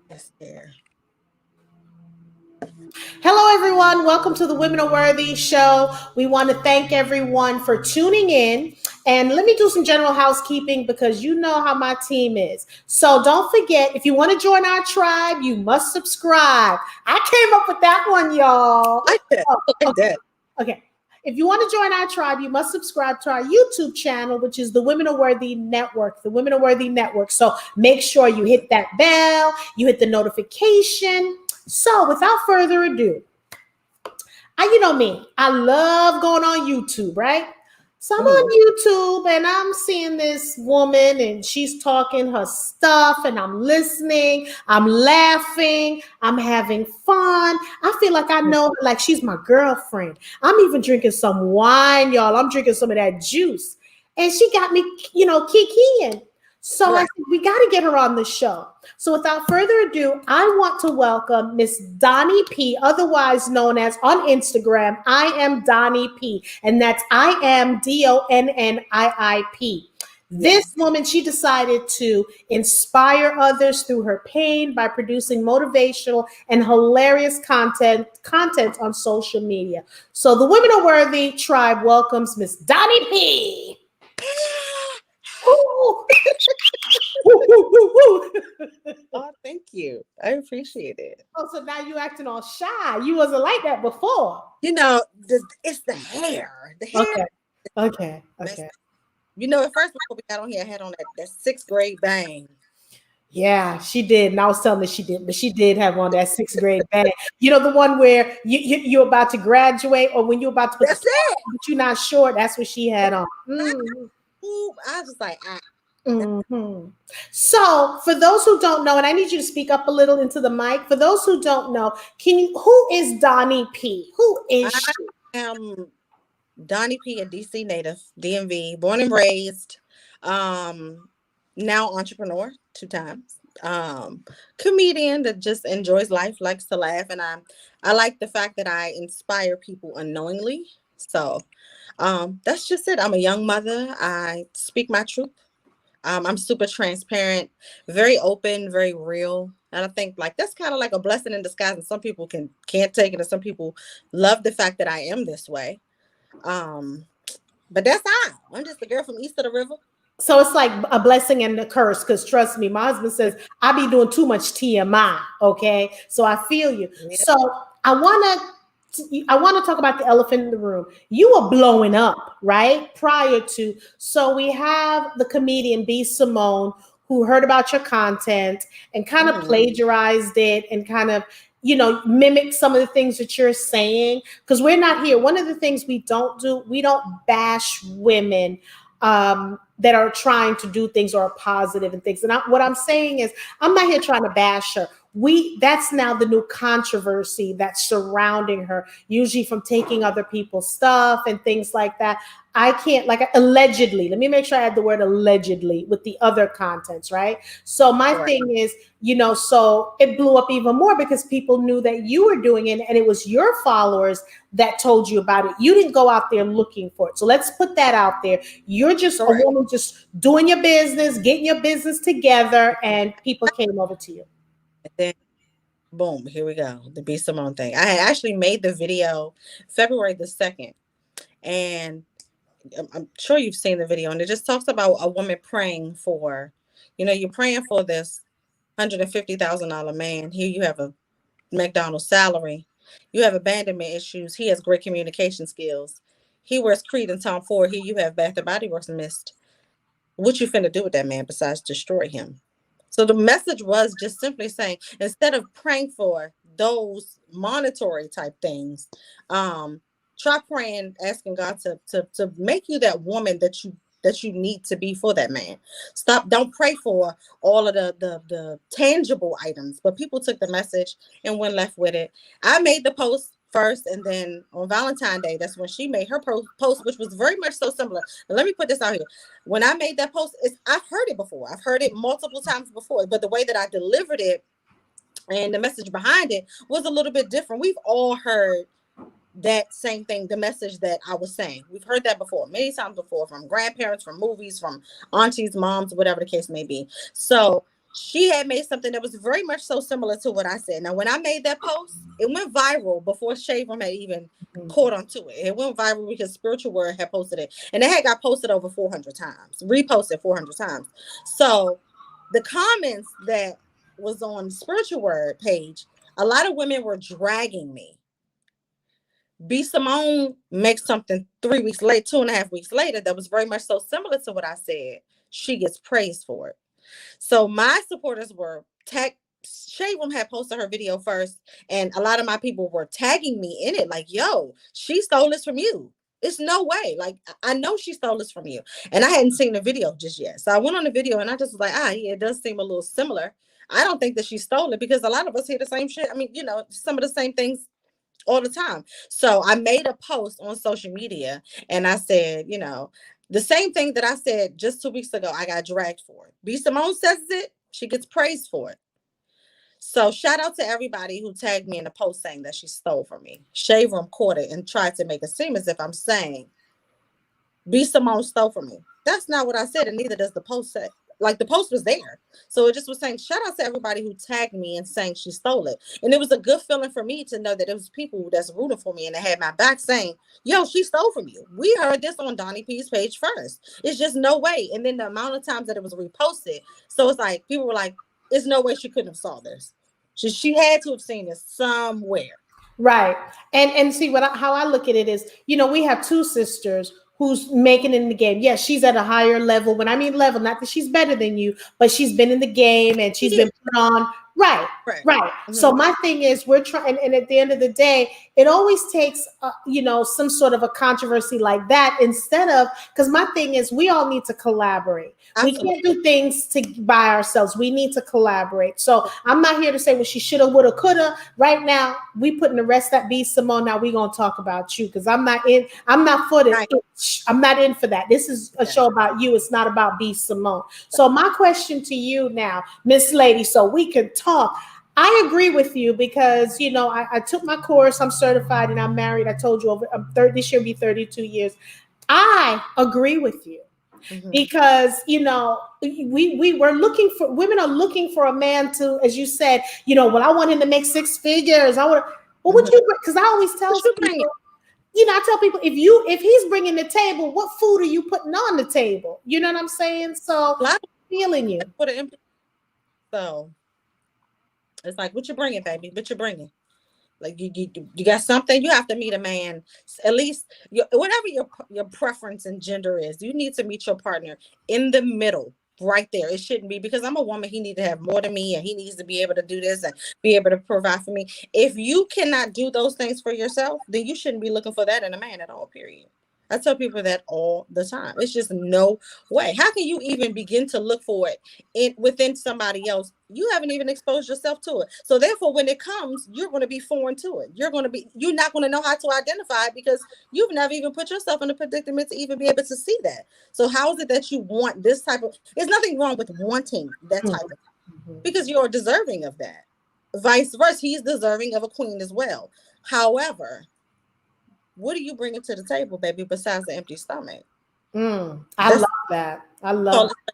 Yes, there. Hello, everyone. Welcome to the Women Are Worthy show. We want to thank everyone for tuning in. And let me do some general housekeeping because you know how my team is. So don't forget, if you want to join our tribe, you must subscribe. I came up with that one, y'all. I like that. Oh, I like okay. that. Okay. If you want to join our tribe, you must subscribe to our YouTube channel, which is the Women Are Worthy Network, the Women Are Worthy Network. So make sure you hit that bell, you hit the notification. So without further ado, you know me, I love going on YouTube, right? So I'm Mhm. on YouTube and I'm seeing this woman and she's talking her stuff and I'm listening, I'm laughing, I'm having fun. I feel like I know her like she's my girlfriend. I'm even drinking some wine, y'all. I'm drinking some of that juice. And she got me, kikiing. So I Right. said, we got to get her on the show. So without further ado, I want to welcome Miss Donni P, otherwise known as on Instagram, I am Donni P. And that's I am DONNIIP. This Yes. woman, she decided to inspire others through her pain by producing motivational and hilarious content on social media. So the Women Are Worthy tribe welcomes Miss Donni P. Ooh. Woo, woo, woo, woo. Oh, thank you. I appreciate it. Oh, so now you acting all shy. You wasn't like that before. It's the hair. The hair Okay. Okay. messed Okay. up. At first before we got on here, I had on that sixth grade bang. Yeah, she did. And I was telling her she did, but she did have on that sixth grade bag. You know, the one where you're about to graduate or when you're about to put the That's cap it. on, but you're not sure. That's what she had on. I was just like, Mhm. So, for those who don't know, and I need you to speak up a little into the mic. For those who don't know, who is Donni P? Who is I she? am Donnie P, a DC native, DMV, born and raised. Um, Now entrepreneur 2 times. Comedian that just enjoys life, likes to laugh, and I like the fact that I inspire people unknowingly. So that's just it. I'm a young mother. I speak my truth. I'm super transparent, very open, very real. And I think like that's kind of like a blessing in disguise. And some people can't take it, and some people love the fact that I am this way. Um, but that's I'm just the girl from east of the river. So it's like a blessing and a curse because trust me, my husband says I be doing too much TMI. Okay, so I feel you. Yeah. So I want to talk about the elephant in the room. You were blowing up right prior to. So we have the comedian B Simone who heard about your content and kind of Mhm. plagiarized it and kind of mimic some of the things that you're saying because we're not here. One of the things we don't do, we don't bash women that are trying to do things or are positive and things. And what I'm saying is, I'm not here trying to bash her. That's now the new controversy that's surrounding her, usually from taking other people's stuff and things like that. I can't, like, allegedly, let me make sure I add the word allegedly with the other contents, right? So my Right. thing is, so it blew up even more because people knew that you were doing it and it was your followers that told you about it. You didn't go out there looking for it. So let's put that out there. You're just a Correct. woman just doing your business, getting your business together, and people came over to you. And then boom, here we go. The B Simone thing. I had actually made the video February the 2nd. And I'm sure you've seen the video. And it just talks about a woman praying for, you're praying for this $150,000 man. Here you have a McDonald's salary. You have abandonment issues. He has great communication skills. He wears Creed and Tom Ford. Here you have Bath and Body Works mist. What you finna do with that man besides destroy him? So the message was just simply saying, instead of praying for those monetary type things, um, try praying, asking God to make you that woman that you need to be for that man. Don't pray for all of the tangible items, but people took the message and went left with it. I made the post first, and then on Valentine's Day, that's when she made her post, which was very much so similar. Now, let me put this out here. When I made that post, I've heard it before. I've heard it multiple times before, but the way that I delivered it and the message behind it was a little bit different. We've all heard that same thing, the message that I was saying. We've heard that before, many times before, from grandparents, from movies, from aunties, moms, whatever the case may be. So she had made something that was very much so similar to what I said. Now, when I made that post, it went viral before Shave Room had even caught onto it. It went viral because Spiritual Word had posted it, and it had got posted over 400 times, reposted 400 times. So the comments that was on the Spiritual Word page, a lot of women were dragging me. B Simone makes something 3 weeks late, 2.5 weeks later, that was very much so similar to what I said. She gets praised for it. So my supporters were tag. Shade Room had posted her video first, and a lot of my people were tagging me in it, like, "Yo, she stole this from you. It's no way. Like, I know she stole this from you." And I hadn't seen the video just yet, so I went on the video, and I just was like, yeah, it does seem a little similar. I don't think that she stole it because a lot of us hear the same shit. I mean, some of the same things all the time. So I made a post on social media, and I said, the same thing that I said just 2 weeks ago, I got dragged for it. B Simone says it, she gets praised for it. So shout out to everybody who tagged me in the post saying that she stole from me. Shave Room caught it and tried to make it seem as if I'm saying B Simone stole from me. That's not what I said, and neither does the post say. Like, the post was there. So it just was saying, shout out to everybody who tagged me and saying she stole it. And it was a good feeling for me to know that it was people that's rooting for me and they had my back saying, yo, she stole from you. We heard this on Donni P's page first. It's just no way. And then the amount of times that it was reposted. So it's like, people were like, there's no way she couldn't have saw this. She had to have seen this somewhere. Right. And see how I look at it is, we have two sisters who's making it in the game. Yes, she's at a higher level. When I mean level, not that she's better than you, but she's been in the game and she's been put on. Right. Mm-hmm. So my thing is, we're trying, and at the end of the day, it always takes, some sort of a controversy like that instead of, because my thing is, we all need to collaborate. Absolutely. We can't do things by ourselves. We need to collaborate. So I'm not here to say, well, she shoulda, woulda, coulda. Right now, we putting the rest that be Simone. Now we gonna talk about you because I'm not for this. Right. I'm not in for that. This is a show about you. It's not about B Simone. So my question to you now, Miss Lady, so we can talk. I agree with you because, I took my course. I'm certified and I'm married. I told you this year will be 32 years. I agree with you because, women are looking for a man to, as you said, I want him to make 6 figures. Because I always tell people, I tell people, if he's bringing the table, what food are you putting on the table? You know what I'm saying? So I'm feeling you. So it's like, what you bringing, baby? What you bringing? Like, you got something. You have to meet a man, at least whatever your preference and gender is. You need to meet your partner in the middle, right there. It shouldn't be because I'm a woman. He needs to have more than me, and he needs to be able to do this and be able to provide for me. If you cannot do those things for yourself, then you shouldn't be looking for that in a man at all. Period. I tell people that all the time. It's just no way. How can you even begin to look for it within somebody else? You haven't even exposed yourself to it. So therefore, when it comes, you're going to be foreign to it. You're not going to know how to identify it because you've never even put yourself in a predicament to even be able to see that. So how is it that you want this type of? There's nothing wrong with wanting that type of, because you're deserving of that. Vice versa, he's deserving of a queen as well. However, what are you bringing to the table, baby, besides the empty stomach? I love that. I love that.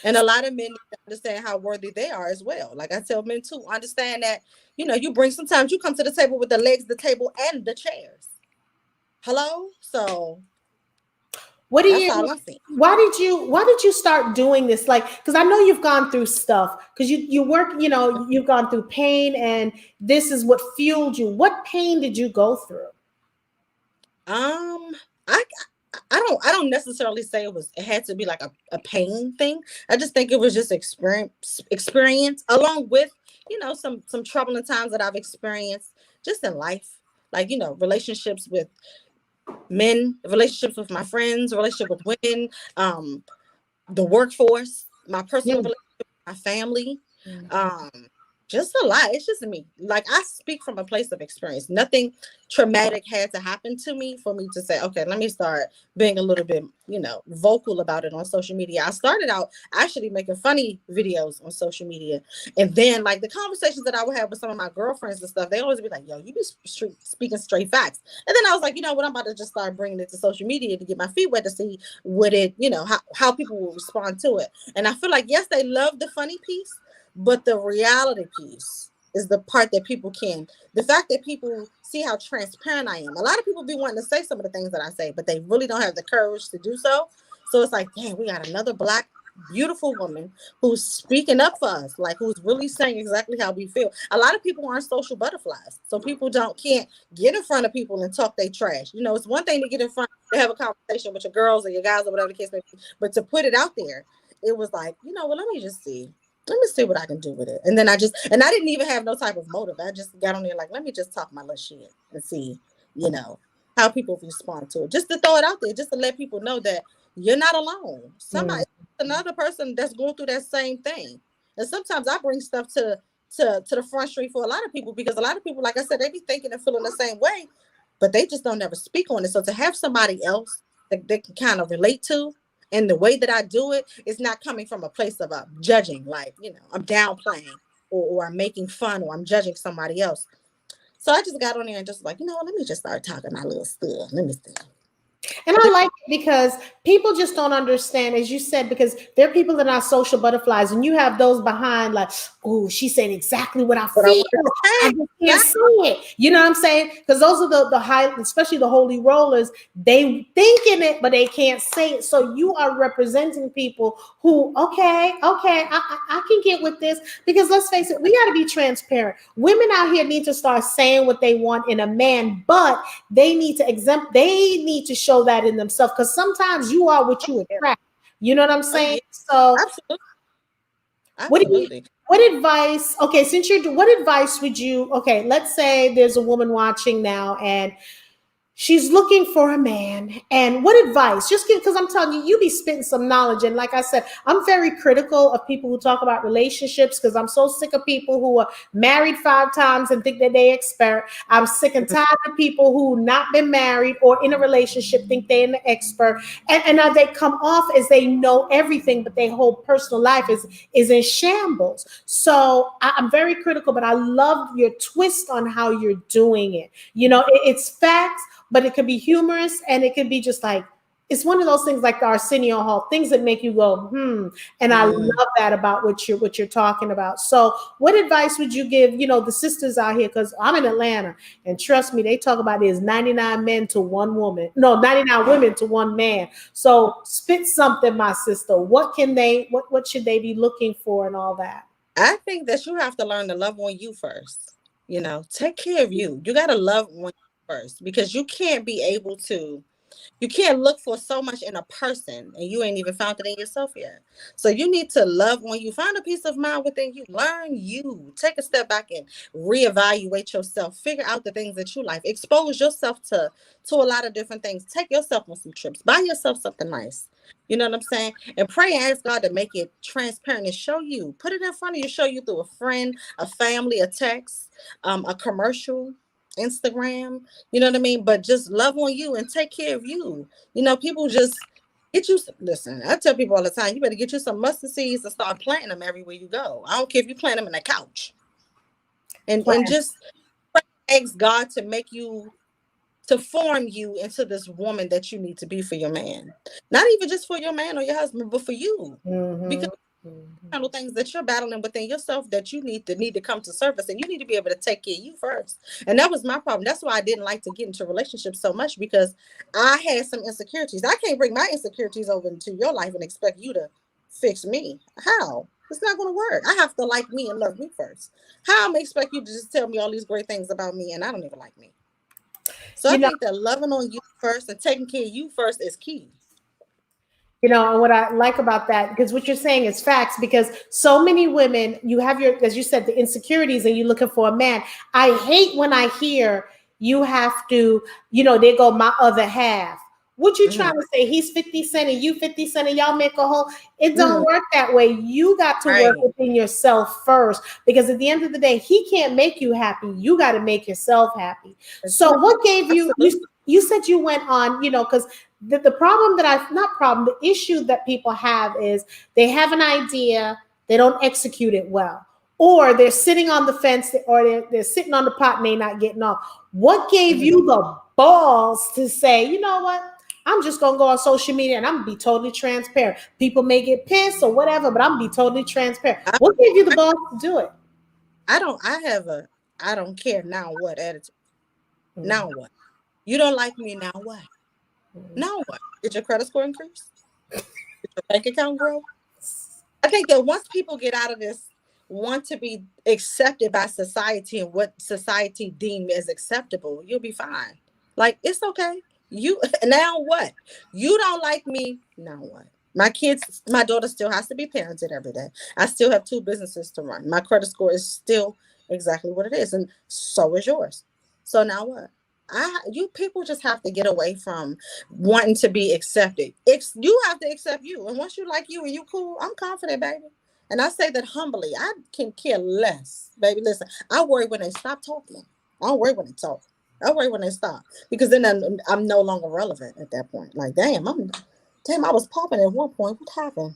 And a lot of men understand how worthy they are as well. Like I tell men too, understand that, you bring, sometimes you come to the table with the legs, the table, and the chairs. Hello? So why did you start doing this? Like, because I know you've gone through stuff, because you work, you've gone through pain, and this is what fueled you. What pain did you go through? I don't necessarily say it had to be like a pain thing. I just think it was just experience along with, some troubling times that I've experienced just in life. Like, relationships with men, relationships with my friends, relationship with women, the workforce, my personal relationship with my family, Just a lot. It's just me. Like, I speak from a place of experience. Nothing traumatic had to happen to me for me to say, okay, let me start being a little bit, vocal about it on social media. I started out actually making funny videos on social media. And then, like, the conversations that I would have with some of my girlfriends and stuff, they always be like, yo, you be speaking straight facts. And then I was like, you know what? I'm about to just start bringing it to social media to get my feet wet to see what it, how people will respond to it. And I feel like, yes, they love the funny piece, but the reality piece is the part that people can. The fact that people see how transparent I am. A lot of people be wanting to say some of the things that I say, but they really don't have the courage to do so. So it's like, damn, we got another Black, beautiful woman who's speaking up for us, like who's really saying exactly how we feel. A lot of people aren't social butterflies, so people can't get in front of people and talk they trash. It's one thing to get in front to have a conversation with your girls or your guys or whatever the case may be, but to put it out there, it was like, well, let me see what I can do with it. And then I didn't even have no type of motive. I just got on there like, let me just talk my little shit and see, you know, how people respond to it. Just to throw it out there, just to let people know that you're not alone. Somebody, another person that's going through that same thing. And sometimes I bring stuff to the front street for a lot of people, because a lot of people, like I said, they be thinking and feeling the same way, but they just don't ever speak on it. So to have somebody else that they can kind of relate to, and the way that I do it is not coming from a place of judging, like, I'm downplaying or I'm making fun or I'm judging somebody else. So I just got on there and just like, let me just start talking my little stuff. Let me see. And I like it because people just don't understand, as you said, because there are people that are social butterflies, and you have those behind like, oh, she said exactly what I feel. I just can't say it. You know what I'm saying? Because those are the high, especially the holy rollers, they thinking it, but they can't say it. So you are representing people who, okay, I can get with this, because let's face it, we got to be transparent. Women out here need to start saying what they want in a man, but they need to show that in themselves, because sometimes you are what you attract. You know what I'm saying? So absolutely. What advice, okay, what advice would you, okay, let's say there's a woman watching now and she's looking for a man, and what advice? Just because I'm telling you, you be spitting some knowledge. And like I said, I'm very critical of people who talk about relationships, because I'm so sick of people who are married 5 times and think that they expert. I'm sick and tired of people who not been married or in a relationship think they're an expert, and now they come off as they know everything, but their whole personal life is in shambles. So I'm very critical, but I love your twist on how you're doing it. It's facts, but it could be humorous, and it could be just like, it's one of those things like the Arsenio Hall, things that make you go, And I love that about what you're talking about. So what advice would you give, the sisters out here? Because I'm in Atlanta, and trust me, they talk about there's 99 men to one woman. No, 99 women to one man. So spit something, my sister. What should they be looking for and all that? I think that you have to learn to love on you first. Take care of you. You got to love on you first, because you can't look for so much in a person and you ain't even found it in yourself yet. So you need to love on you. Find a peace of mind within you. Learn you. Take a step back and reevaluate yourself. Figure out the things that you like. Expose yourself to a lot of different things. Take yourself on some trips. Buy yourself something nice. You know what I'm saying? And pray and ask God to make it transparent and show you. Put it in front of you. Show you through a friend, a family, a text, a commercial, Instagram. You know what I mean? But just love on you and take care of you. People just listen, I tell people all the time, you better get you some mustard seeds and start planting them everywhere you go. I don't care if you plant them in a couch. And just ask God to form you into this woman that you need to be for your man. Not even just for your man or your husband, but for you. Because things that you're battling within yourself that you need to come to surface, and you need to be able to take care of you first. And that was my problem. That's why I didn't like to get into relationships so much, because I had some insecurities. I can't bring my insecurities over into your life and expect you to fix me. How? It's not going to work. I have to like me and love me first. How am I expect you to just tell me all these great things about me and I don't even like me? So I think that loving on you first and taking care of you first is key. And what I like about that, because what you're saying is facts, because so many women, you have as you said, the insecurities, and you're looking for a man. I hate when I hear you have to, there go my other half. What you Mm-hmm. trying to say? He's 50 Cent and you 50 Cent and y'all make a whole. It Mm-hmm. don't work that way. You got to work Right. within yourself first, because at the end of the day, he can't make you happy. You got to make yourself happy. So Exactly. what gave you, Absolutely. you said you went on, because the problem that not problem, the issue that people have is they have an idea, they don't execute it well. Or they're sitting on the fence, or they're sitting on the pot and they're not getting off. What gave Mm-hmm. you the balls to say, you know what? I'm just gonna go on social media and I'm gonna be totally transparent. People may get pissed or whatever, but I'm gonna be totally transparent. I, What gave you the balls to do it? I don't. I have a. I don't care now what attitude. Mm, Now what? You don't like me now what? mm. Now what? Did your credit score increase? Did your bank account grow? I think that once people get out of this, want to be accepted by society and what society deem as acceptable, you'll be fine. Like it's okay. You now what? You don't like me now what? My kids, my daughter still has to be parented every day. I still have 2 businesses to run. My credit score is still exactly what it is, and so is yours. So now what? You people just have to get away from wanting to be accepted. You have to accept you, and once you like you and you cool, I'm confident, baby. And I say that humbly. I can care less, baby. Listen, I worry when they stop talking. I don't worry when they talk. I worry when they stop, because then I'm no longer relevant at that point. Like, damn, I was popping at one point. What happened?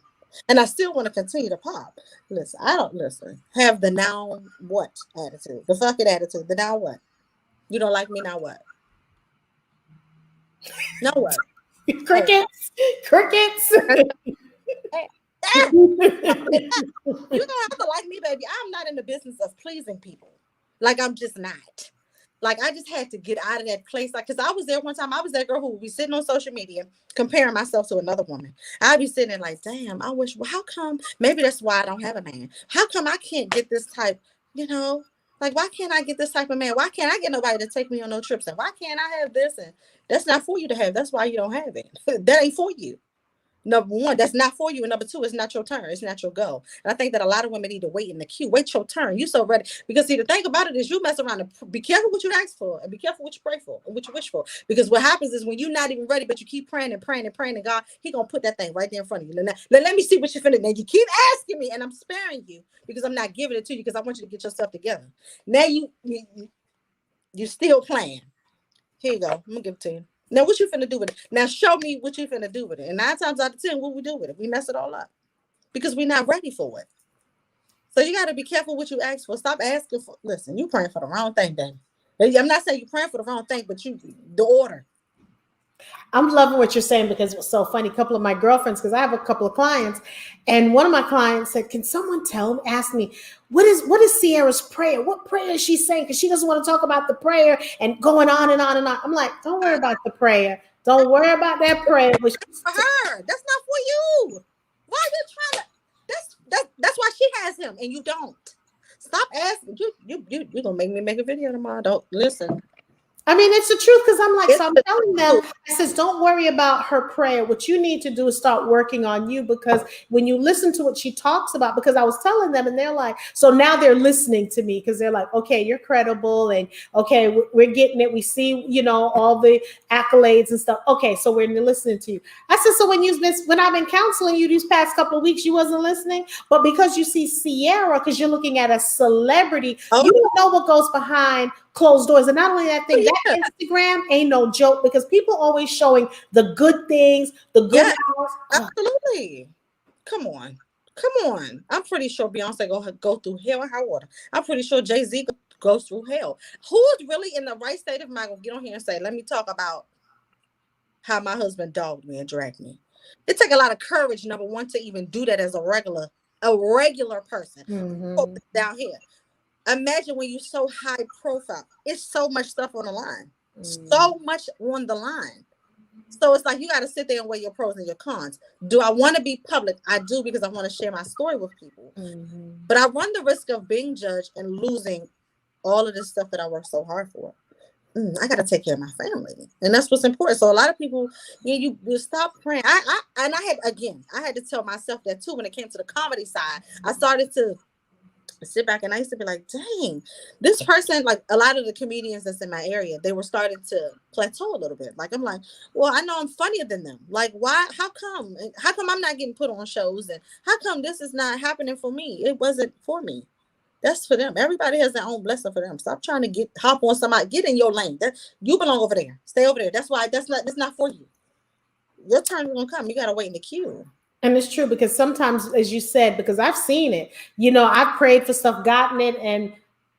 And I still want to continue to pop. Listen, I don't listen. Have the now what attitude, the fuck it attitude. The now what? You don't like me now what? Now what? Hey, Crickets, crickets. hey, ah, you don't have to like me, baby. I'm not in the business of pleasing people. Like I'm just not. Like I just had to get out of that place. Like, cause I was there one time. I was that girl who would be sitting on social media comparing myself to another woman. I'd be sitting there like, damn, I wish. Well, how come? Maybe that's why I don't have a man. How come I can't get this type? You know, like why can't I get this type of man? Why can't I get nobody to take me on no trips? And why can't I have this? And that's not for you to have. That's why you don't have it. That ain't for you. Number one, that's not for you. And number two, it's not your turn. It's not your go. And I think that a lot of women need to wait in the queue. Wait your turn. You so ready. Because see, the thing about it is you mess around and be careful what you ask for and be careful what you pray for and what you wish for. Because what happens is when you're not even ready, but you keep praying and praying and praying, and God, He gonna put that thing right there in front of you. Let me see what you're finna. Now you keep asking me, and I'm sparing you because I'm not giving it to you because I want you to get yourself together. Now you still playing. Here you go. I'm gonna give it to you. Now, what you finna do with it? Now, show me what you finna do with it. And 9 times out of 10, what we do with it? We mess it all up because we're not ready for it. So you got to be careful what you ask for. Stop asking for. Listen, you praying for the wrong thing, baby. I'm not saying you praying for the wrong thing, but the order. I'm loving what you're saying because it was so funny. A couple of my girlfriends, because I have a couple of clients, and one of my clients said, "Can someone ask me what is Sierra's prayer? What prayer is she saying? Because she doesn't want to talk about the prayer and going on and on and on." I'm like, "Don't worry about the prayer. Don't worry about that prayer." But For her, that's not for you. Why are you trying to? That's why she has him and you don't. Stop asking. You gonna make me make a video tomorrow? Don't listen. I mean, it's the truth, because I'm like, It's so I'm the telling them, truth. I says, don't worry about her prayer. What you need to do is start working on you, because when you listen to what she talks about, because I was telling them and they're like, so now they're listening to me because they're like, okay, you're credible, and okay, we're getting it. We see, all the accolades and stuff. Okay, so we're listening to you. I said, so when I've been counseling you these past couple of weeks, you wasn't listening, but because you see Sierra, because you're looking at a celebrity, Oh, you don't know what goes behind closed doors. And not only that thing, that yeah. Instagram ain't no joke, because people always showing the good things, the good Yes, house. absolutely. Come on. Come on. I'm pretty sure Beyonce go through hell and high water. I'm pretty sure Jay-Z goes through hell. Who's really in the right state of mind gonna get on here and say, let me talk about how my husband dogged me and dragged me? It takes a lot of courage, number one, to even do that as a regular person. Mm-hmm. Down here. Imagine when you're so high profile. It's so much stuff on the line. So much on the line. So it's like you got to sit there and weigh your pros and your cons. Do I want to be public? I do, because I want to share my story with people. Mm-hmm. But I run the risk of being judged and losing all of this stuff that I worked so hard for. I got to take care of my family, and that's what's important. So a lot of people, you stop praying. I had to tell myself that too when it came to the comedy side. I started to sit back and I used to be like, dang, this person, like a lot of the comedians that's in my area, they were starting to plateau a little bit. Like, I'm like, well, I know I'm funnier than them. Like, why? How come I'm not getting put on shows? And how come this is not happening for me? It wasn't for me. That's for them. Everybody has their own blessing for them. Stop trying to hop on somebody. Get in your lane. That you belong over there. Stay over there. That's why that's not for you. Your turn is gonna come. You gotta wait in the queue. And it's true because sometimes, as you said, because I've seen it, you know, I've prayed for stuff, gotten it, and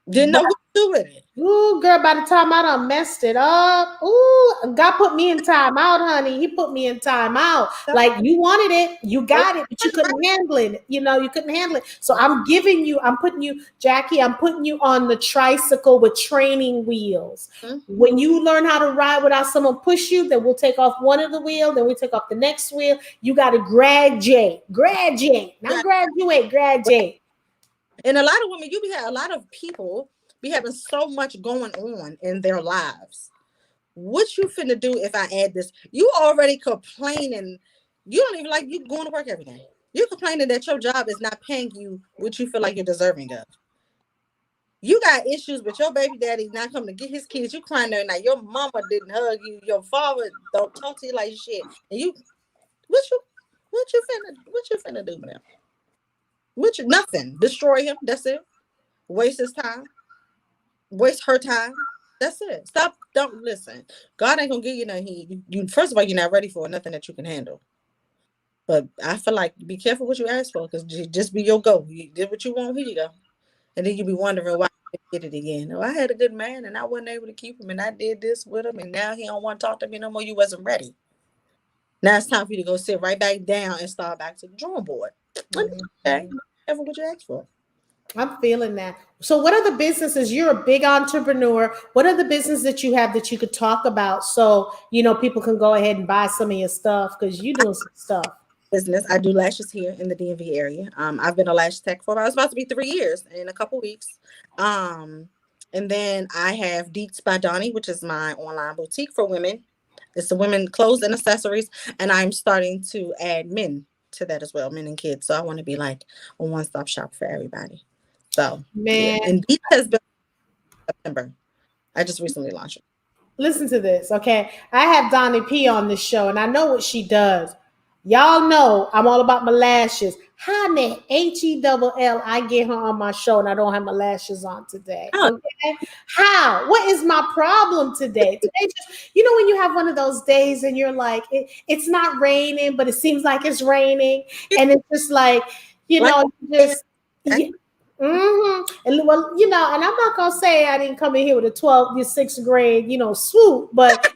Didn't know what to do with it. ooh, girl, by the time I done messed it up, ooh, God put me in time out, honey. He put me in time out. Like you wanted it, you got it, but you couldn't handle it. You know, you couldn't handle it. So I'm putting you, Jackie, I'm putting you on the tricycle with training wheels. Mm-hmm. When you learn how to ride without someone push you, then we'll take off one of the wheel, then we take off the next wheel. You got to graduate, not graduate, graduate. And a lot of women, a lot of people be having so much going on in their lives. What you finna do if I add this? You already complaining. You don't even like you going to work every day. You're complaining that your job is not paying you what you feel like you're deserving of. You got issues with your baby daddy not coming to get his kids. You crying every night. Your mama didn't hug you. Your father don't talk to you like shit. And what you finna do now? Nothing. Destroy him. That's it. Waste his time. Waste her time. That's it. Stop. Don't listen. God ain't gonna give you nothing. You first of all, you're not ready for nothing that you can handle. But I feel like be careful what you ask for, because just be your go. You did what you want. Here you go. And then you be wondering why you did it again. Oh, I had a good man and I wasn't able to keep him, and I did this with him, and now he don't want to talk to me no more. You wasn't ready. Now it's time for you to go sit right back down and start back to the drawing board. Okay, careful what you ask for. I'm feeling that. So, what are the businesses? You're a big entrepreneur. What are the businesses that you have that you could talk about so you know people can go ahead and buy some of your stuff because you're doing some stuff? Business. I do lashes here in the DMV area. I've been a lash tech for about, it's about to be 3 years in a couple weeks. And then I have Deets by Donni, which is my online boutique for women. It's the women clothes and accessories, and I'm starting to add men to that as well, men and kids. So I want to be like a one-stop shop for everybody. So yeah, Man, and Deets has been September. I just recently launched it. listen to this, okay? I have Donni P on this show, and I know what she does. Y'all know I'm all about my lashes. How in the HELL I get her on my show and I don't have my lashes on today? Oh, Okay, how? What is my problem today? Today, just you know, when you have one of those days and you're like, it's not raining, but it seems like it's raining, and it's just like, you like, know, just. Yeah, and well, you know, and I'm not gonna say I didn't come in here with a 12th, your sixth grade, you know, swoop, but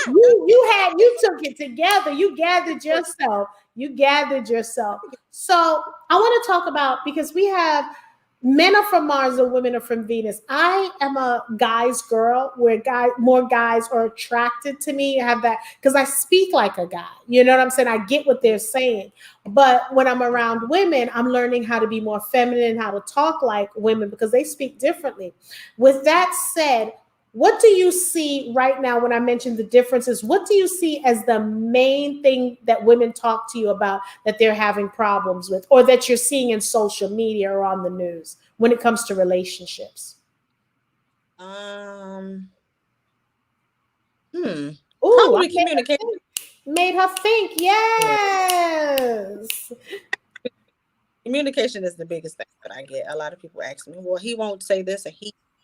you took it together. You gathered yourself. You gathered yourself. So I want to talk about, because we have men are from Mars and women are from Venus. I am a guy's girl, where more guys are attracted to me. I have that because I speak like a guy. You know what I'm saying? I get what they're saying. But when I'm around women, I'm learning how to be more feminine, how to talk like women because they speak differently. With that said, what do you see right now when I mentioned the differences? What do you see as the main thing that women talk to you about that they're having problems with, or that you're seeing in social media or on the news when it comes to relationships? um, Ooh, probably communication. made her think. Yeah. Yes. Communication is the biggest thing that I get. A lot of people ask me, well, he won't say this, and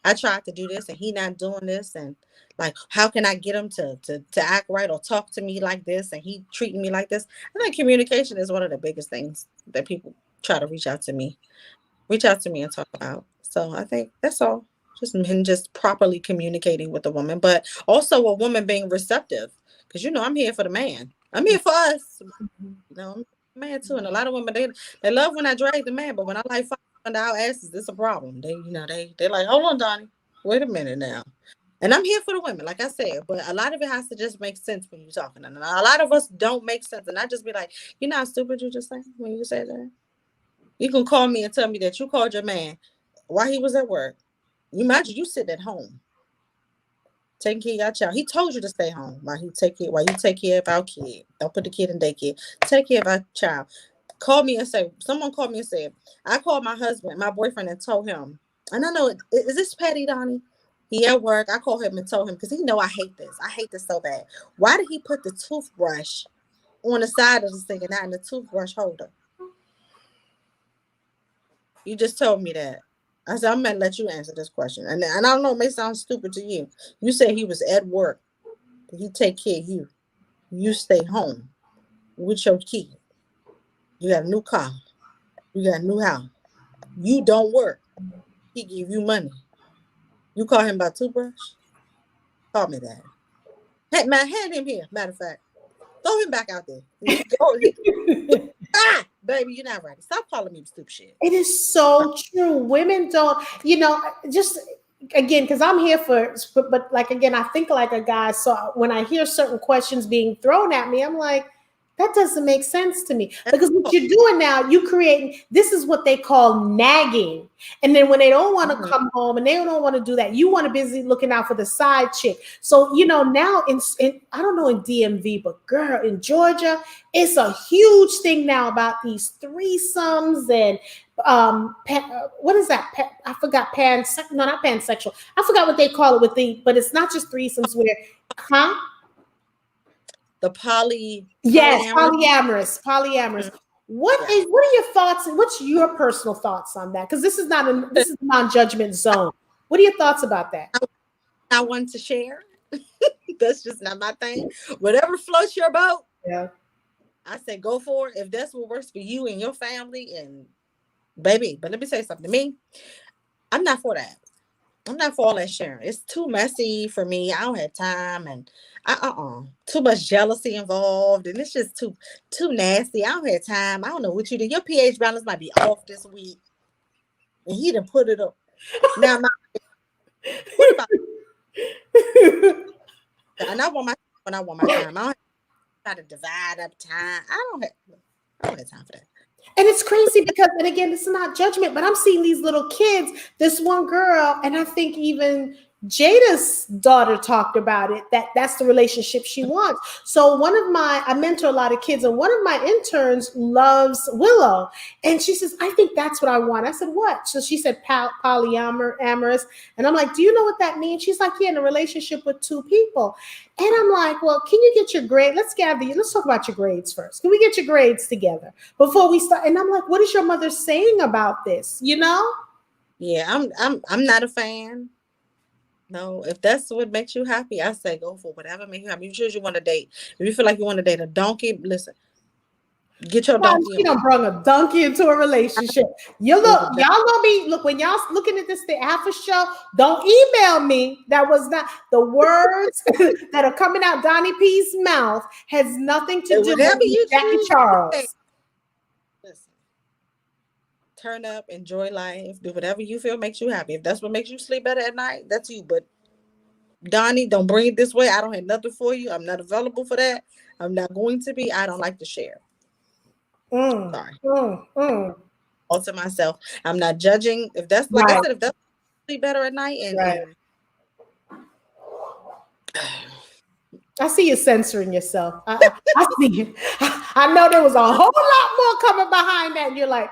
I tried to do this and he not doing this, and like, how can I get him to act right or talk to me like this, and he treating me like this? I think communication is one of the biggest things that people try to reach out to me and talk about. So I think that's all. Just men just properly communicating with the woman, but also a woman being receptive. Because I'm here for the man. I'm here for us. I'm a man too. And a lot of women, they love when I drag the man, but when I like fight under our asses, it's a problem. They're like, hold on, Donnie. Wait a minute now. And I'm here for the women, like I said, but a lot of it has to just make sense when you're talking. And a lot of us don't make sense. And I just be like, you know how stupid you just say when you say that? You can call me and tell me that you called your man while he was at work. You imagine you sit at home taking care of your child. He told you to stay home while you take care of our kid. Don't put the kid in daycare. Take care of our child. called me and said, someone called me and said, I called my husband, my boyfriend, and told him, and I know, is this petty, Donnie? He at work. I called him and told him, because he know I hate this. I hate this so bad. Why did he put the toothbrush on the side of the sink and not in the toothbrush holder? You just told me that. I said, I'm going to let you answer this question. And I don't know, it may sound stupid to you. You said he was at work. He take care of you. You stay home with your kid. You got a new car. You got a new house. You don't work. He give you money. You call him about toothbrush? Call me that. Hey, man, hand him here. Matter of fact, throw him back out there. Baby, you're not right. Stop calling me stupid shit. It is so true. Women don't, just again, because I'm here but like, again, I think like a guy. So when I hear certain questions being thrown at me, I'm like, that doesn't make sense to me, because what you're doing now, this is what they call nagging. And then when they don't want to come home and they don't want to do that, you want to busy looking out for the side chick. So, now in I don't know in DMV, but girl, in Georgia, it's a huge thing now about these threesomes and what is that? I forgot not pansexual. I forgot what they call it but it's not just threesomes where, the polyamorous. What are your thoughts? What's your personal thoughts on that? Because this is a non-judgment zone. What are your thoughts about that? I want to share. That's just not my thing. Whatever floats your boat. Yeah. I say go for it. If that's what works for you and your family, and baby, but let me say something to me. I'm not for that. I'm not for all that sharing. It's too messy for me. I don't have time, and too much jealousy involved, and it's just too nasty. I don't have time. I don't know what you did. Your pH balance might be off this week, and he done put it up. Now, what about? And I want my time. I don't have to divide up time. I don't have time for that. And it's crazy because, and again, it's not judgment, but I'm seeing these little kids, this one girl, and I think even Jada's daughter talked about it, that's the relationship she wants. So I mentor a lot of kids, and one of my interns loves Willow. And she says, I think that's what I want. I said, what? So she said polyamorous. And I'm like, do you know what that means? She's like, yeah, in a relationship with two people. And I'm like, well, can you get your grade? Let's talk about your grades first. Can we get your grades together before we start? And I'm like, what is your mother saying about this? Yeah, I'm not a fan. No, if that's what makes you happy, I say go for whatever makes you happy. You choose you want to date. If you feel like you want to date a donkey, listen, get your donkey. You don't bring a donkey into a relationship. Y'all gonna be when y'all looking at this half a show. Don't email me. That was not the words that are coming out Donni P's mouth has nothing to do with Jackie Charles. Listen, turn up, enjoy life, do whatever you feel makes you happy. If that's what makes you sleep better at night, that's you. But Donnie, don't bring it this way. I don't have nothing for you. I'm not available for that. I'm not going to be. I don't like to share. Sorry. All to myself. I'm not judging. If that's like I said, if that's sleep better at night, and I see you censoring yourself. I see you. I know there was a whole lot more coming behind that, and you're like,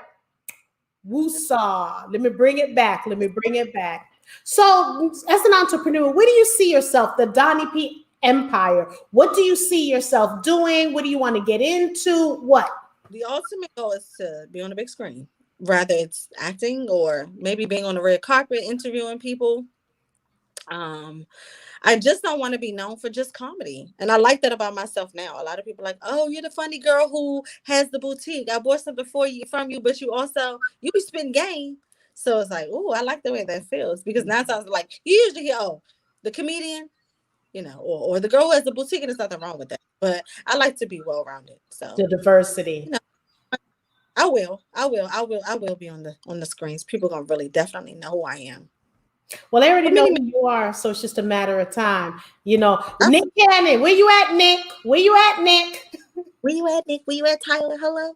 woosah. Let me bring it back. So, as an entrepreneur, where do you see yourself, the Donni P empire? What do you see yourself doing? What do you want to get into? What? The ultimate goal is to be on the big screen. Rather it's acting or maybe being on the red carpet, interviewing people. I just don't want to be known for just comedy. And I like that about myself now. A lot of people are like, oh, you're the funny girl who has the boutique. I bought something from you, but you be spitting game. So it's like, oh, I like the way that feels. Because 9 times like you usually hear, oh, the comedian, or the girl who has the boutique, and there's nothing wrong with that. But I like to be well-rounded. So the diversity. I will be on the screens. People gonna really definitely know who I am. Well, they already know who you are, so it's just a matter of time. Nick Cannon, where you at, Nick? Where you at, Nick? Where you at, Nick? Where you at, Tyler? Hello?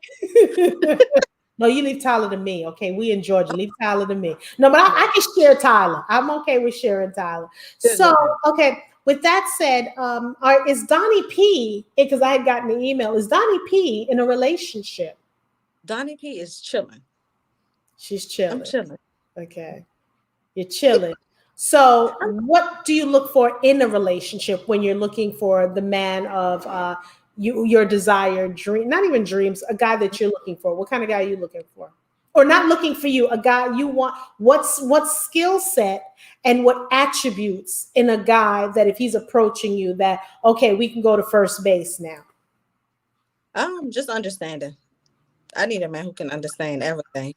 No, you leave Tyler to me, okay? We in Georgia. Leave Tyler to me. No, but I can share Tyler. I'm okay with sharing Tyler. So, okay, with that said, is Donni P, because I had gotten an email, is Donni P in a relationship? Donni P is chilling. She's I'm chilling. chilling. Okay. You're chilling. So, I'm, what do you look for in a relationship when you're looking for the man of your desired dream? Not even dreams, a guy that you're looking for. What kind of guy are you looking for? Or not looking for you, a guy you want. What skill set and what attributes in a guy that if he's approaching you that okay, we can go to first base now. just understanding. I need a man who can understand everything.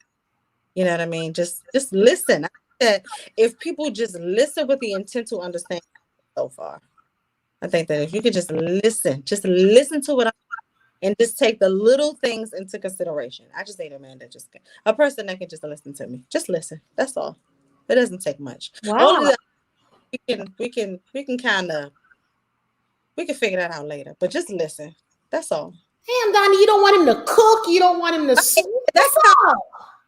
You know what I mean? Just listen. I think that if people just listen with the intent to understand so far, I think that if you could just listen to what I'm and just take the little things into consideration. I just need a man that just can, a person that can just listen to me. Just listen. That's all. It doesn't take much. All of Wow. that we can kind of we can figure that out later. But just listen. That's all. Damn, Donnie, you don't want him to cook. You don't want him to I mean, sweep. that's What's how. up?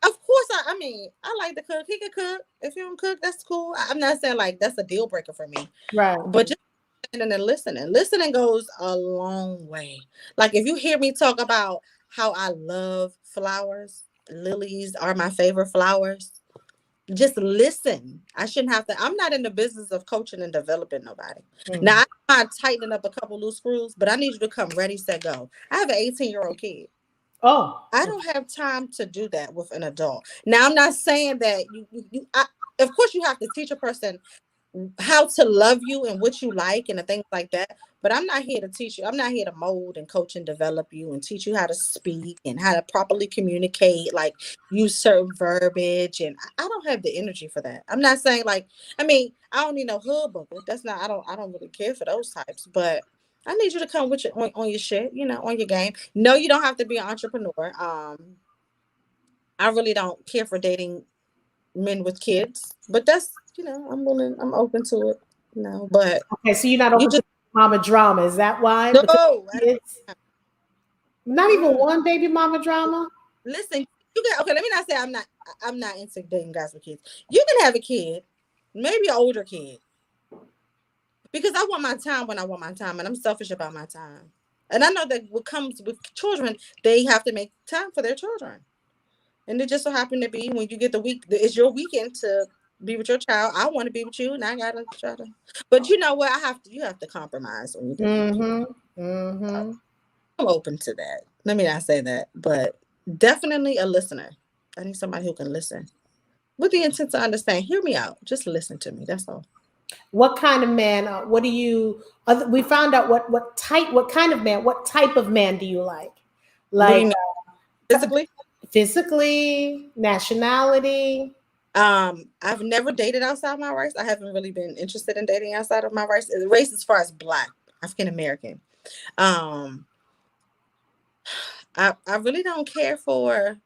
Of course, I mean, I like to cook. He can cook. If you don't cook, that's cool. I'm not saying like that's a deal breaker for me, Right. but just listening and listening. Listening goes a long way. Like if you hear me talk about how I love flowers, lilies are my favorite flowers. Just listen. I shouldn't have to. I'm not in the business of coaching and developing nobody. Mm. Now I might tighten up a couple loose screws, but I need you to come ready, set, go. I have an 18-year-old kid. Oh. I don't have time to do that with an adult. Now, I'm not saying that of course, you have to teach a person how to love you and what you like and the things like that. But I'm not here to teach you. I'm not here to mold and coach and develop you and teach you how to speak and how to properly communicate, like use certain verbiage. And I don't have the energy for that. I'm not saying like, I mean, I don't need no hood booker. That's not, I don't really care for those types, but I need you to come with your on your shit, on your game. No, you don't have to be an entrepreneur. I really don't care for dating men with kids, but that's I'm open to it. But Okay, so you're not you open just to mama drama. Is that why? Because no. it's not even Mm, one baby mama drama. listen, you can okay. Let me not say I'm not. I'm not into dating guys with kids. You can have a kid, maybe an older kid, because I want my time when I want my time, and I'm selfish about my time. And I know that what comes with children, they have to make time for their children. And it just so happened to be when you get it's your weekend to be with your child. I want to be with you, and I gotta try to. But you know what? You have to compromise when you're dealing with people. Mm-hmm. Mm-hmm. I'm open to that. Let me not say that, but definitely a listener. I need somebody who can listen with the intent to understand. Hear me out. Just listen to me. That's all. What kind of man? What do you? We found out what type, what kind of man, what type of man do you like? What do you Like mean physically? physically, nationality. I've never dated outside my race. I haven't really been interested in dating outside of my race as far as Black, African American. Um, I really don't care for.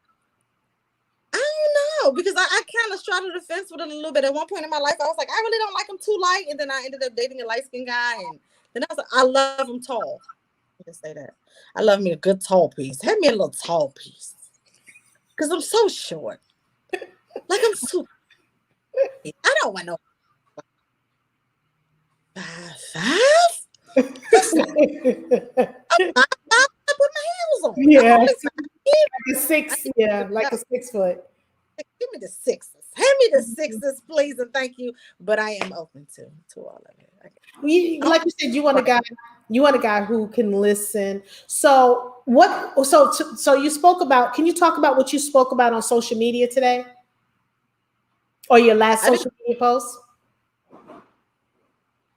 I don't know because I kind of straddled the fence with it a little bit. At one point in my life, I was like, I really don't like him too light, and then I ended up dating a light skinned guy, and then I was like, I love him tall. I can say that. I love me a good tall piece. Have me a little tall piece because I'm so short. Like I'm super. I don't want no 5'5". I put my heels on. I'm Yeah, only 5'8". like a I six. need Yeah, to like a 6 foot. give me the sixes. Hand me the sixes, please, and thank you. But I am open to all of it. Like you said, you want a guy. You want a guy who can listen. So what? So you spoke about. Can you talk about what you spoke about on social media today, or your last I didn't social media post?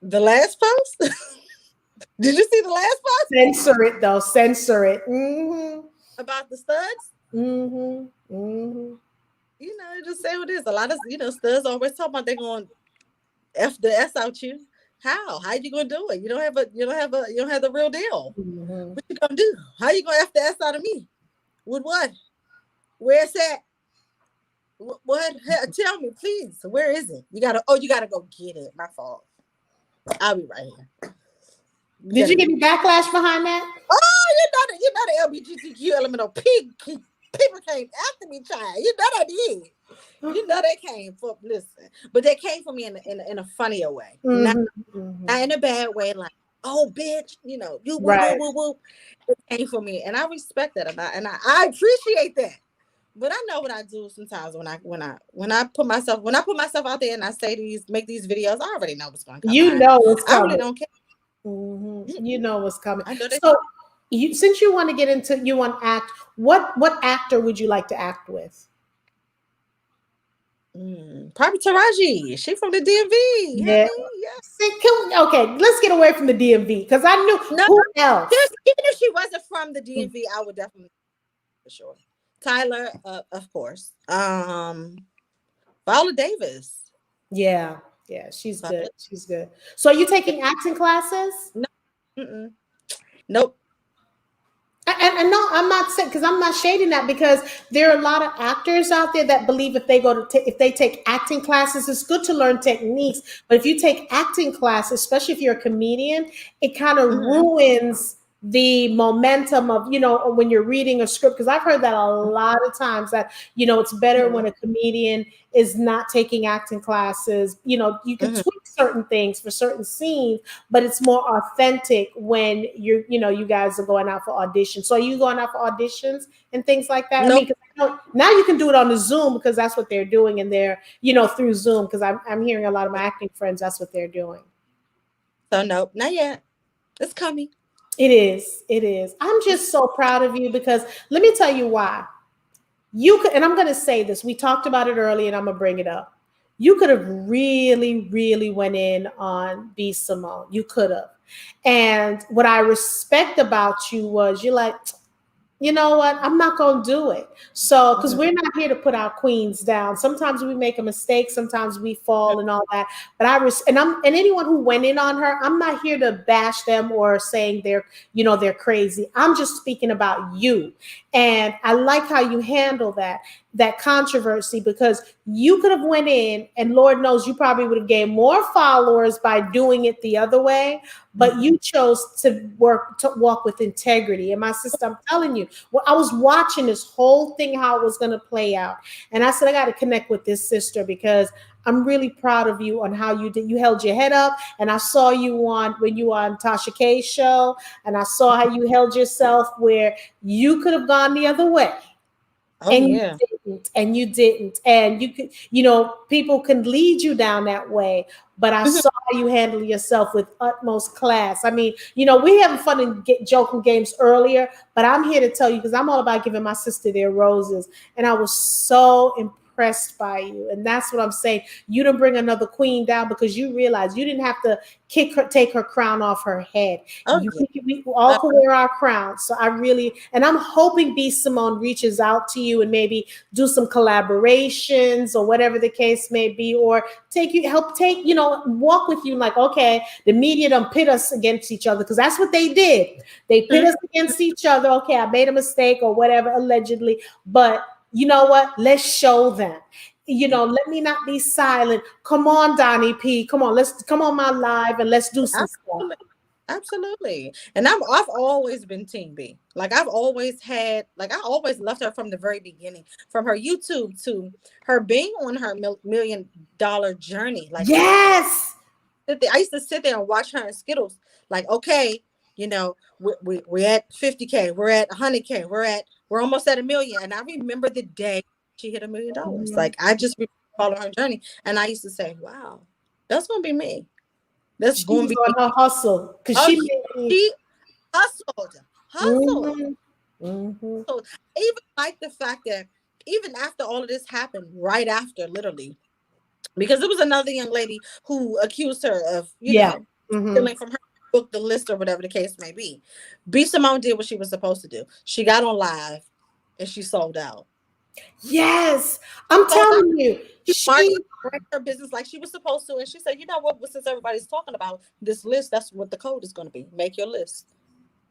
the last post. Did you see the last post Censor it though. Censor it. Mm-hmm. about the studs? Mm-hmm. Mm-hmm. Just say what it is. A lot of studs always talk about they're going f the s out you. How you gonna do it? You don't have the real deal. Mm-hmm. What you gonna do? How you gonna f the s out of me? With what? Where's that? What? Tell me, please. Where is it? You gotta go get it. My fault. I'll be right here. Did you get any backlash behind that? Oh, the LGBTQ element of people came after me, child. You know that did. They came for listen, but they came for me in a funnier way, not Mm-hmm. Mm-hmm. in a bad way. Like oh bitch, you know, you woo woo Right. woo woo. It came for me, and I respect that, and I appreciate that. But I know what I do sometimes when I put myself out there and I say these make these videos. I already know what's going to come. You know what's I really coming. don't care. You know what's coming. I know that. So, since you want to get into, you want to act, what actor would you like to act with? Probably Taraji. She from the DMV, Yeah. honey. Yeah. See, okay, let's get away from the DMV because I knew No, who else. seriously, even if she wasn't from the DMV, I would definitely for sure. Tyler, of course. Viola Davis. Yeah, yeah, she's good. Viola, She's good. So, are you taking acting classes? no, mm-mm. Nope. And no, I'm not saying, because I'm not shading that, because there are a lot of actors out there that believe if they go to if they take acting classes, it's good to learn techniques. But if you take acting classes, especially if you're a comedian, it kind of Mm-hmm. ruins the momentum of, when you're reading a script. Because I've heard that a lot of times, that it's better Mm-hmm. when a comedian is not taking acting classes. You can Mm-hmm. tweak certain things for certain scenes, but it's more authentic when you guys are going out for auditions. So are you going out for auditions and things like that? I mean, Nope. 'cause now you can do it on the Zoom, because that's what they're doing, and they're through Zoom, because I'm hearing a lot of my acting friends, that's what they're doing. So nope, not yet. It's coming. It is. It is. I'm just so proud of you, because let me tell you why. You could, and I'm going to say this. We talked about it earlier, and I'm going to bring it up. You could have really, really went in on B Simone. You could have. And what I respect about you was, you're like, you know what? I'm not going to do it. So, because Mhm. we're not here to put our queens down. Sometimes we make a mistake. Sometimes we fall and all that. But and anyone who went in on her, I'm not here to bash them or saying they're crazy. I'm just speaking about you. And I like how you handle that controversy, because you could have went in, and Lord knows you probably would have gained more followers by doing it the other way, but Mhm. you chose to walk with integrity. And my sister, I'm telling you, well, I was watching this whole thing, how it was going to play out, and I said, I got to connect with this sister, because I'm really proud of you on how you did. You held your head up, and I saw you when you were on Tasha K's show, and I saw how you held yourself, where you could have gone the other way, Oh and you yeah. didn't, and you could, people can lead you down that way, but I Mhm. saw how you handle yourself with utmost class. I mean, we having fun and joking games earlier, but I'm here to tell you, because I'm all about giving my sister their roses, and I was so impressed by you. And that's what I'm saying. You didn't bring another queen down, because you realized you didn't have to take her crown off her head. Oh yeah. We all can wear our crowns. So and I'm hoping B Simone reaches out to you, and maybe do some collaborations, or whatever the case may be, or walk with you, like, okay, the media don't pit us against each other, because that's what they did. They pit Mhm. us against each other. Okay, I made a mistake or whatever, allegedly, but you know what? Let's show them. Let me not be silent. Come on, Donnie P. Come on, let's come on my live, and let's do some stuff. Absolutely. Absolutely. And I've always been Team B. Like I've always had I always loved her from the very beginning. From her YouTube to her being on her $1 million journey. Like Yes. I used to sit there and watch her in Skittles. Like, okay, we're at 50K, we're at 100K, we're almost at 1 million. And I remember the day she hit $1 million. Mhm. Like I just remember following her journey. And I used to say, wow, that's gonna be me. That's She gonna was be on me. her hustle, because Oh, she she, made me. she hustled, hustled. Mhm. Mhm. So I even like the fact that even after all of this happened, right after, literally, because it was another young lady who accused her of, Yeah. Mhm. stealing from her book, the list, or whatever the case may be. B Simone did what she was supposed to do. She got on live and she sold out. Yes, I'm Sold out. telling you, She marketed she. her business like she was supposed to. And she said, you know what? Well, since everybody's talking about this list, that's what the code is going to be. Make your list.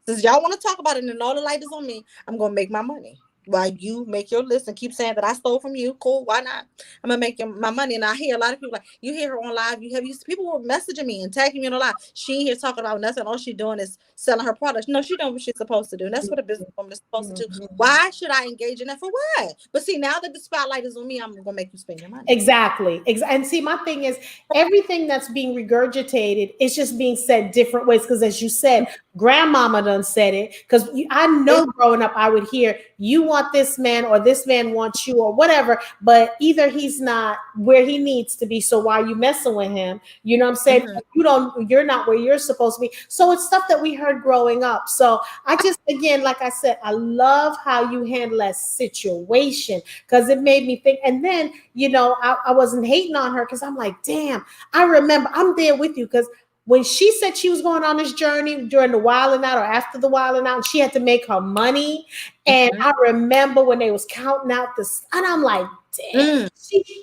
Since y'all want to talk about it and all the light is on me, I'm going to make my money. While you make your list and keep saying that I stole from you, cool. Why not? I'm gonna make my money. And I hear a lot of people like, you hear her on live. People were messaging me and tagging me on a live. She ain't here talking about nothing. All she's doing is selling her products. No, she doing what she's supposed to do. And that's what a businesswoman is supposed to do. Mhm. Why should I engage in that for what? But see, now that the spotlight is on me, I'm gonna make you spend your money. Exactly. And see, my thing is everything that's being regurgitated is just being said different ways. Because as you said, grandmama done said it. Because I know growing up, I would hear, you want this man or this man wants you or whatever, but either he's not where he needs to be. So why are you messing with him? You know what I'm saying? Mhm. You're not where you're supposed to be. So it's stuff that we heard growing up. So I just, again, like I said, I love how you handle that situation because it made me think. And then, I wasn't hating on her because I'm like, damn, I remember I'm there with you because when she said she was going on this journey during the wilding out or after the wilding out, and she had to make her money. And Mhm. I remember when they was counting out this, and I'm like, damn, Mm.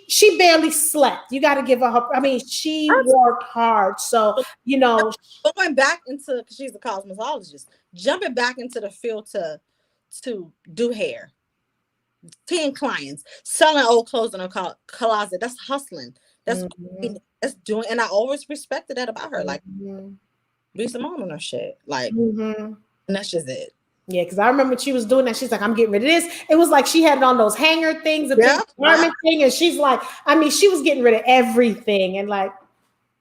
she barely slept. You got to give her, I mean, she worked hard. So, Going back into, because she's a cosmetologist, jumping back into the field to do hair, 10 clients, selling old clothes in a closet. That's hustling. That's mhm, that's doing. And I always respected that about her. Like, mhm, be some mom on her shit. Like, mhm. and that's just it. Yeah, because I remember when she was doing that, she's like, I'm getting rid of this. It was like she had it on those hanger things, the big Yeah, yeah. garment thing. And she's like, I mean, she was getting rid of everything. And like,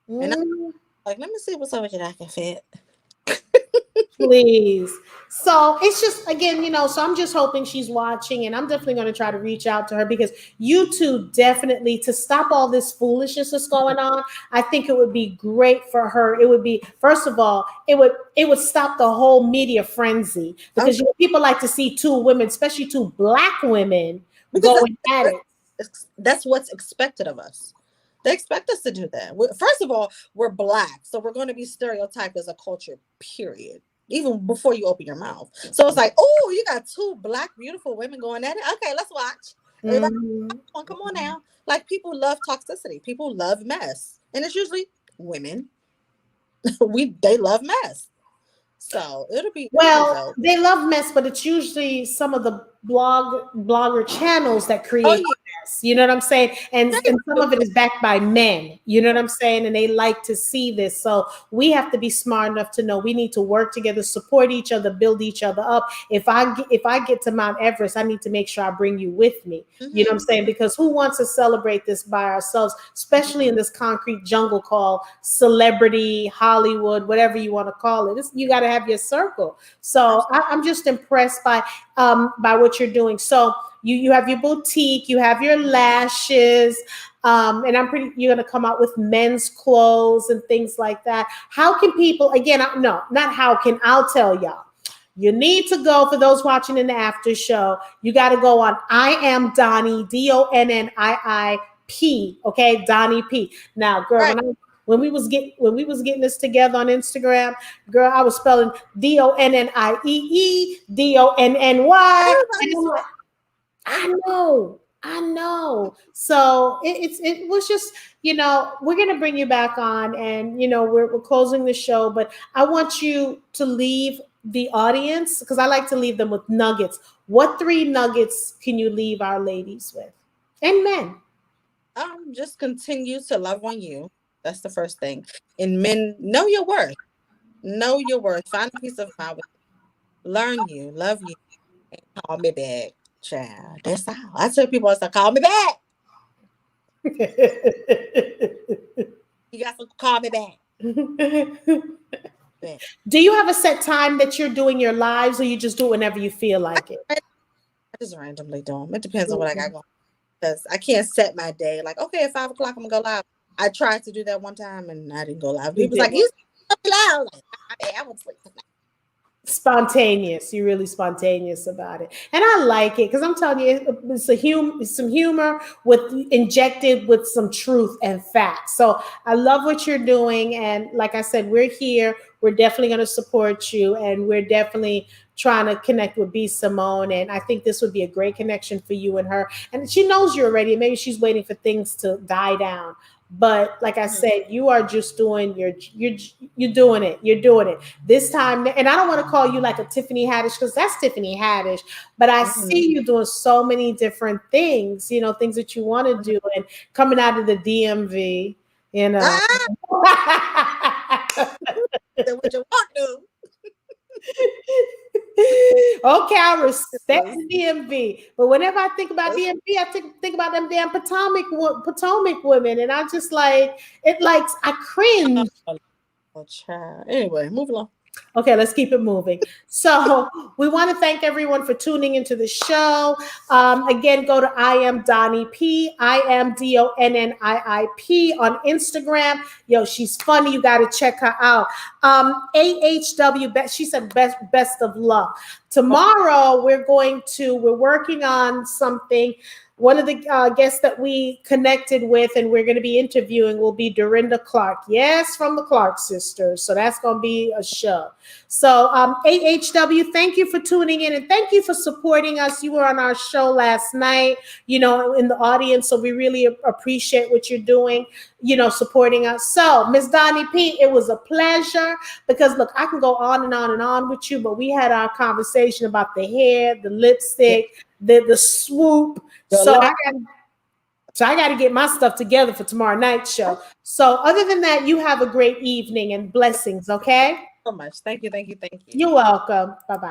And I'm mm, like, let me see what's over here that I can fit. please. So it's just, again, so I'm just hoping she's watching, and I'm definitely going to try to reach out to her because you two definitely, to stop all this foolishness that's going on, I think it would be great for her. It would be, first of all, it would stop the whole media frenzy Oh, because people like to see two women, especially two Black women, because going at it. that's what's expected of us. They expect us to do that. First of all, we're Black, so we're going to be stereotyped as a culture, period. Even before you open your mouth. So it's like, oh, you got two Black beautiful women going at it. Okay, let's watch. Everybody, Mhm. come on now. Like, people love toxicity. People love mess, and it's usually women. They love mess. So it'll be Well, dope. they love mess, but it's usually some of the blogger channels that Oh create yeah, mess. You know what I'm saying? And some they of it is backed by men. You know what I'm saying? And they like to see this. So we have to be smart enough to know we need to work together, support each other, build each other up. If I get to Mount Everest, I need to make sure I bring you with me. You know what I'm hmm saying? Because who wants to celebrate this by ourselves, especially in this concrete jungle called celebrity, Hollywood, whatever you want to call it. You got to have your circle. So I'm just impressed by what you're doing. So you have your boutique, you have your lashes, and you're gonna come out with men's clothes and things like that. How can people, again, no, not how can, I'll tell y'all. You need to go, for those watching in the after show, you got to go on I am Donni, DonniiP. Okay, Donni P. Now, girl, Right. when we was getting this together on Instagram, girl, I was spelling Donniee, Donny. And Everybody's I'm like, every, I know. So it was just, we're gonna bring you back on, and we're closing the show, but I want you to leave the audience, because I like to leave them with nuggets. What three nuggets can you leave our ladies with? And men. just continue to love on you. That's the first thing. And men, know your worth. Know your worth. Find a peace of mind with learn you, love you, and call me back. Child. That's all. I tell people, I say, call me back. You got to call me back. Back. Do you have a set time that you're doing your lives, or you just do it whenever you feel like it? I just randomly do them. It depends on what I got going. Because I can't set my day. Like, okay, at 5 o'clock, I'm going to go live. I tried to do that one time and I didn't go live. You People's like, did. you so loud. Like, I went to sleep tonight. Spontaneous. You're really spontaneous about it, and I like it because I'm telling you, it's some humor with injected with some truth and facts. So I love what you're doing, and like I said, we're here. We're definitely going to support you, and we're definitely trying to connect with B Simone. And I think this would be a great connection for you and her. And she knows you already. Maybe she's waiting for things to die down. But like I Mhm. said, you are just doing you're doing it. You're doing it this time. And I don't want to call you like a Tiffany Haddish because that's Tiffany Haddish. But I Mhm. see you doing so many different things. You know, things that you want to Mhm. do, and coming out of the DMV. You know. Ah, say what you want to. Okay, I respect Yes, the DMV, but whenever I think about yes. DMV, I think about them damn Potomac women, and I just like it. Like I cringe. Oh, child. Anyway, move along. Okay, let's keep it moving. So we want to thank everyone for tuning into the show. Again, go to I am Donni P. I am DONNIIP on Instagram. Yo, she's funny. You got to check her out. AHW, she said best of luck. Tomorrow we're working on something. One of the guests that we connected with and we're going to be interviewing will be Dorinda Clark. Yes, from the Clark sisters. So that's going to be a show. So, AHW, thank you for tuning in and thank you for supporting us. You were on our show last night, you know, in the audience. So we really appreciate what you're doing, you know, supporting us. So, Miss Donni P, it was a pleasure because look, I can go on and on and on with you, but we had our conversation about the hair, the Yeah. lipstick, the swoop. Your So lip I got to get my stuff together for tomorrow night's show. So other than that, you have a great evening and blessings, okay? so much. Thank you. Thank you. Thank you. You're welcome. Bye-bye.